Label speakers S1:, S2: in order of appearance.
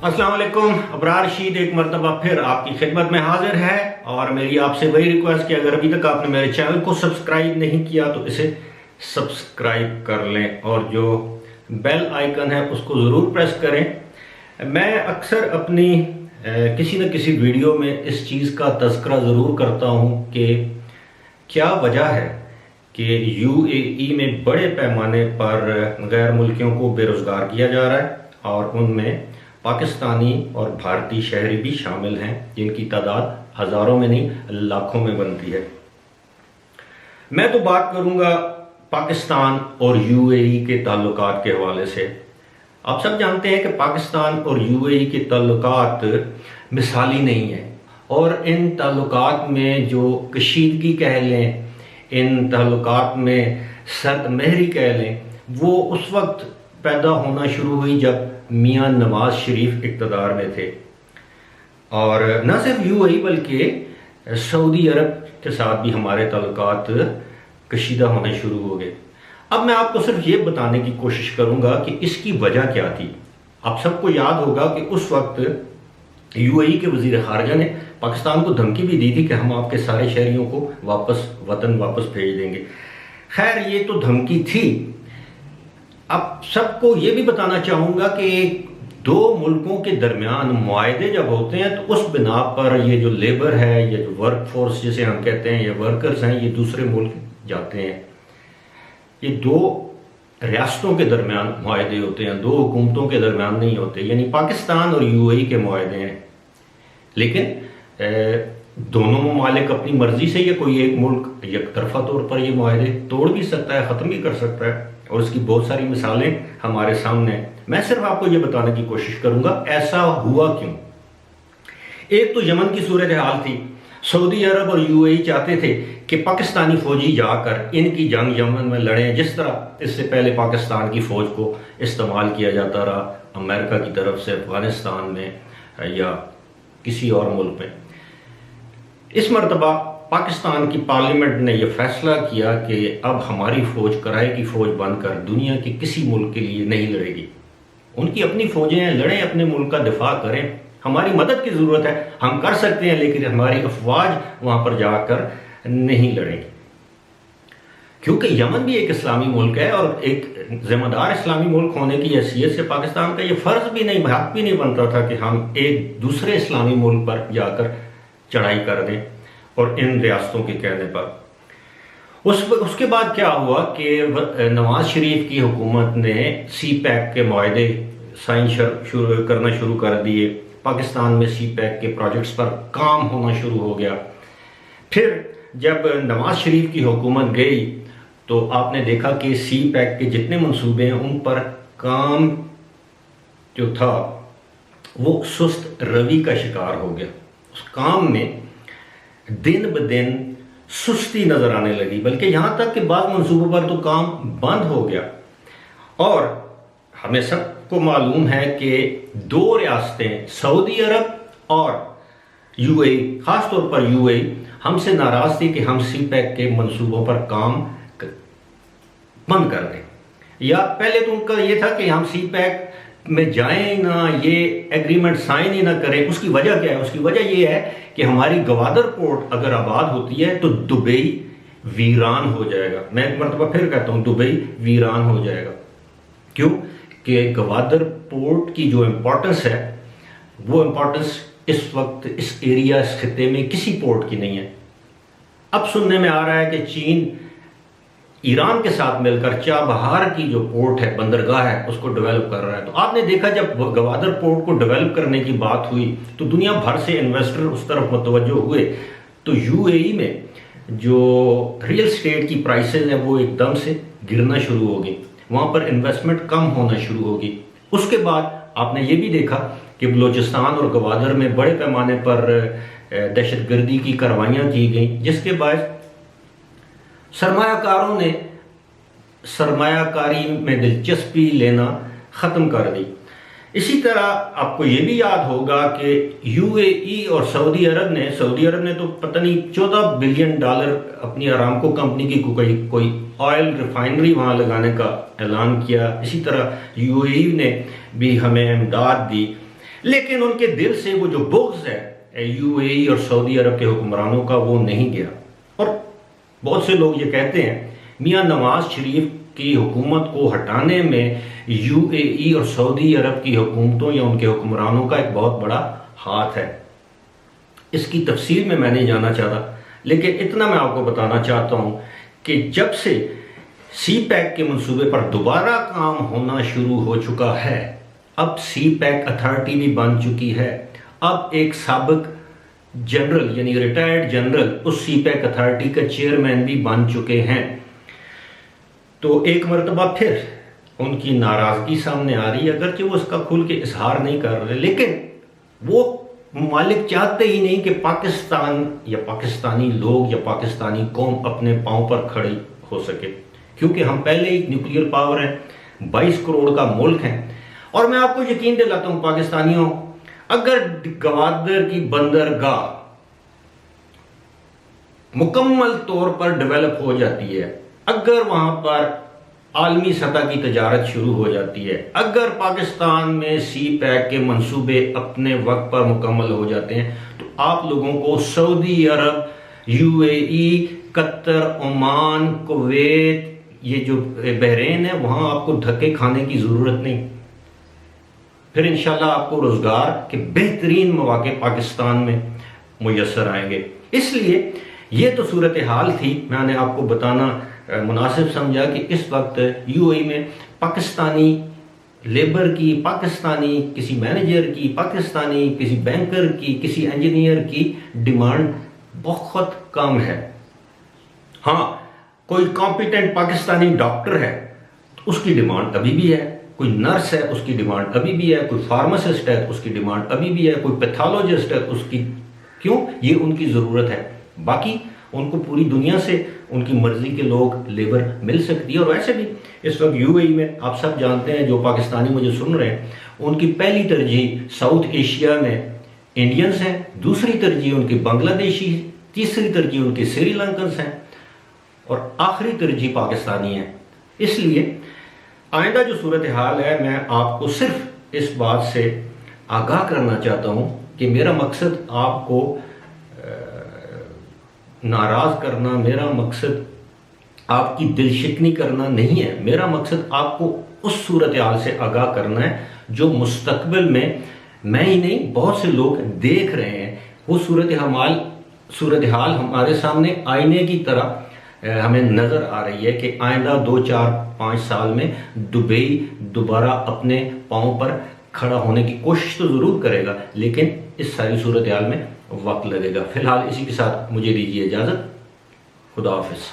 S1: अस्सलाम वालेकुम। अबरार रशीद एक मरतबा फिर आपकी खिदमत में हाजिर है और मेरी आपसे वही रिक्वेस्ट कि अगर अभी तक आपने मेरे चैनल को सब्सक्राइब नहीं किया तो इसे सब्सक्राइब कर लें और जो बेल आइकन है उसको ज़रूर प्रेस करें। मैं अक्सर अपनी किसी न किसी वीडियो में इस चीज़ का तज़किरा ज़रूर करता हूँ कि क्या वजह है कि यूएई में बड़े पैमाने पर गैर मुल्कियों को बेरोज़गार किया जा रहा है और उनमें पाकिस्तानी और भारतीय शहरी भी शामिल हैं जिनकी तादाद हज़ारों में नहीं लाखों में बनती है। मैं तो बात करूंगा पाकिस्तान और यूएई के ताल्लुकात के हवाले से। आप सब जानते हैं कि पाकिस्तान और यूएई के ताल्लुकात मिसाली नहीं है और इन ताल्लुकात में जो कशीदगी कह लें, इन ताल्लुकात में सर्द महरी कह लें, वो उस वक्त पैदा होना शुरू हुई जब मियाँ नवाज शरीफ इक़्तिदार में थे। और न सिर्फ यूएई बल्कि सऊदी अरब के साथ भी हमारे ताल्लुकात कशीदा होने शुरू हो गए। अब मैं आपको सिर्फ ये बताने की कोशिश करूंगा कि इसकी वजह क्या थी। आप सबको याद होगा कि उस वक्त यूएई के वज़ीर ख़ारजा ने पाकिस्तान को धमकी भी दी थी कि हम आपके सारे शहरियों को वतन वापस भेज देंगे। खैर ये तो धमकी थी। अब सबको ये भी बताना चाहूँगा कि दो मुल्कों के दरमियान मुआहदे जब होते हैं तो उस बिना पर ये जो लेबर है, ये जो वर्क फोर्स जिसे हम कहते हैं, ये वर्कर्स हैं, ये दूसरे मुल्क जाते हैं। ये दो रियासतों के दरमियान मुआहदे होते हैं, दो हुकूमतों के दरमियान नहीं होते। यानी पाकिस्तान और यूएई के मुआहदे हैं, लेकिन दोनों ममालिक अपनी मर्जी से या कोई एक मुल्क एक तरफा तौर पर ये मुआहदे तोड़ भी सकता है, ख़त्म भी कर सकता है और इसकी बहुत सारी मिसालें हमारे सामने हैं। मैं सिर्फ आपको ये बताने की कोशिश करूंगा ऐसा हुआ क्यों। एक तो यमन की सूरत हाल थी। सऊदी अरब और यूएई चाहते थे कि पाकिस्तानी फौजी जाकर इनकी जंग यमन में लड़ें, जिस तरह इससे पहले पाकिस्तान की फ़ौज को इस्तेमाल किया जाता रहा अमेरिका की तरफ से अफगानिस्तान में या किसी और मुल्क में। इस मरतबा पाकिस्तान की पार्लियामेंट ने यह फैसला किया कि अब हमारी फ़ौज किराए की फ़ौज बनकर दुनिया के किसी मुल्क के लिए नहीं लड़ेगी। उनकी अपनी फ़ौजें हैं, लड़ें, अपने मुल्क का दिफा करें। हमारी मदद की ज़रूरत है, हम कर सकते हैं, लेकिन हमारी अफवाज वहाँ पर जाकर नहीं लड़ेंगी। क्योंकि यमन भी एक इस्लामी मुल्क है और एक ज़िम्मेदार इस्लामी मुल्क होने की हैसियत से पाकिस्तान का ये फ़र्ज़ भी नहीं, हक़ भी नहीं बनता था कि हम एक दूसरे इस्लामी मुल्क पर जाकर चढ़ाई कर दें। और इन रियासतों के कहने पर उसके बाद क्या हुआ कि नवाज शरीफ की हुकूमत ने सी पैक के मुआहदे साइन करना शुरू कर दिए। पाकिस्तान में सी पैक के प्रोजेक्ट्स पर काम होना शुरू हो गया। फिर जब नवाज शरीफ की हुकूमत गई तो आपने देखा कि सी पैक के जितने मंसूबे हैं उन पर काम जो था वो सुस्त रवि का शिकार हो गया। उस काम में दिन ब दिन सुस्ती नजर आने लगी, बल्कि यहां तक कि बाद मंसूबों पर तो काम बंद हो गया। और हमें सबको मालूम है कि दो रियासतें सऊदी अरब और यूएई, खास तौर पर यूएई हमसे नाराज थी कि हम सी पैक के मंसूबों पर काम बंद कर दें, या पहले तो उनका यह था कि हम सी पैक में जाएं ना, ये एग्रीमेंट साइन ही ना करें। उसकी वजह क्या है? उसकी वजह यह है कि हमारी गवादर पोर्ट अगर आबाद होती है तो दुबई वीरान हो जाएगा। मैं एक मरतबा फिर कहता हूं, दुबई वीरान हो जाएगा। क्यों? कि गवादर पोर्ट की जो इम्पोर्टेंस है वो इम्पोर्टेंस इस वक्त इस एरिया, इस खिते में किसी पोर्ट की नहीं है। अब सुनने में आ रहा है कि चीन ईरान के साथ मिलकर चाबहार की जो पोर्ट है, बंदरगाह है, उसको डेवलप कर रहा है। तो आपने देखा जब गवादर पोर्ट को डेवलप करने की बात हुई तो दुनिया भर से इन्वेस्टर उस तरफ मुतवज्जो हुए। तो यूएई में जो रियल एस्टेट की प्राइसेस हैं वो एकदम से गिरना शुरू हो गई, वहाँ पर इन्वेस्टमेंट कम होना शुरू होगी। उसके बाद आपने ये भी देखा कि बलूचिस्तान और गवादर में बड़े पैमाने पर दहशतगर्दी की कार्रवाइयाँ की गई, जिसके बाद सरमायाकारों ने सरमायाकारी में दिलचस्पी लेना ख़त्म कर दी। इसी तरह आपको ये भी याद होगा कि यूएई और सऊदी अरब ने तो पता नहीं $14 बिलियन अपनी अरामको कंपनी की कोई ऑयल रिफाइनरी वहाँ लगाने का ऐलान किया। इसी तरह यूएई ने भी हमें इमदाद दी। लेकिन उनके दिल से वो जो बुग़्ज़ है यूएई और सऊदी अरब के हुक्मरानों का वो नहीं गया। और बहुत से लोग ये कहते हैं मियाँ नवाज शरीफ की हुकूमत को हटाने में यूएई और सऊदी अरब की हुकूमतों या उनके हुक्मरानों का एक बहुत बड़ा हाथ है। इसकी तफसील में मैं नहीं जाना चाहता, लेकिन इतना मैं आपको बताना चाहता हूँ कि जब से सी पैक के मंसूबे पर दोबारा काम होना शुरू हो चुका है, अब सी पैक अथॉरिटी भी बन चुकी है, अब एक साबिक जनरल यानी रिटायर्ड जनरल उस सी पैक अथॉरिटी का चेयरमैन भी बन चुके हैं, तो एक मरतबा फिर उनकी नाराज़गी सामने आ रही है। अगरचे वो उसका खुल के इजहार नहीं कर रहे, लेकिन वो मालिक चाहते ही नहीं कि पाकिस्तान या पाकिस्तानी लोग या पाकिस्तानी कौम अपने पांव पर खड़ी हो सके, क्योंकि हम पहले ही न्यूक्लियर पावर हैं, 22 करोड़ का मुल्क है। और मैं आपको यकीन दिलाता हूं पाकिस्तानियों, अगर गवादर की बंदरगाह मुकम्मल तौर पर डेवलप हो जाती है, अगर वहां पर आलमी सतह की तजारत शुरू हो जाती है, अगर पाकिस्तान में सी पैक के मंसूबे अपने वक्त पर मुकम्मल हो जाते हैं, तो आप लोगों को सऊदी अरब, यूएई, कतर, ओमान, कुवैत, ये जो बहरीन है, वहां आपको धक्के खाने की जरूरत नहीं। फिर इंशाल्लाह आपको रोजगार के बेहतरीन मौके पाकिस्तान में मुयसर आएंगे। इसलिए ये तो सूरत हाल थी, मैंने आपको बताना मुनासिब समझा कि इस वक्त यूएई में पाकिस्तानी लेबर की, पाकिस्तानी किसी मैनेजर की, पाकिस्तानी किसी बैंकर की, किसी इंजीनियर की डिमांड बहुत कम है। हाँ, कोई कॉम्पिटेंट पाकिस्तानी डॉक्टर है तो उसकी डिमांड अभी भी है, कोई नर्स है उसकी डिमांड अभी भी है, कोई फार्मासिस्ट है उसकी डिमांड अभी भी है, कोई पैथोलॉजिस्ट है उसकी, क्यों? ये उनकी ज़रूरत है। बाकी उनको पूरी दुनिया से उनकी मर्जी के लोग लेबर मिल सकती है। और वैसे भी इस वक्त यूएई में आप सब जानते हैं, जो पाकिस्तानी मुझे सुन रहे हैं, उनकी पहली तरजीह साउथ एशिया में इंडियंस हैं, दूसरी तरजीह उनकी बांग्लादेशी, तीसरी तरजीह उनके श्रीलंकन्स हैं और आखिरी तरजीह पाकिस्तानी है। इसलिए आइंदा जो सूरत हाल है, मैं आपको सिर्फ इस बात से आगाह करना चाहता हूँ कि मेरा मकसद आपको नाराज़ करना, मेरा मकसद आपकी दिलशिकनी करना नहीं है। मेरा मकसद आपको उस सूरत हाल से आगाह करना है जो मुस्तकबिल में मैं ही नहीं बहुत से लोग देख रहे हैं। वो सूरत हाल हमारे सामने आईने की तरह हमें नज़र आ रही है कि आइंदा 2, 4, 5 साल में दुबई दोबारा अपने पाँव पर खड़ा होने की कोशिश तो ज़रूर करेगा, लेकिन इस सारी सूरत हाल में वक्त लगेगा। फिलहाल इसी के साथ मुझे दीजिए इजाज़त। खुदा हाफिज़।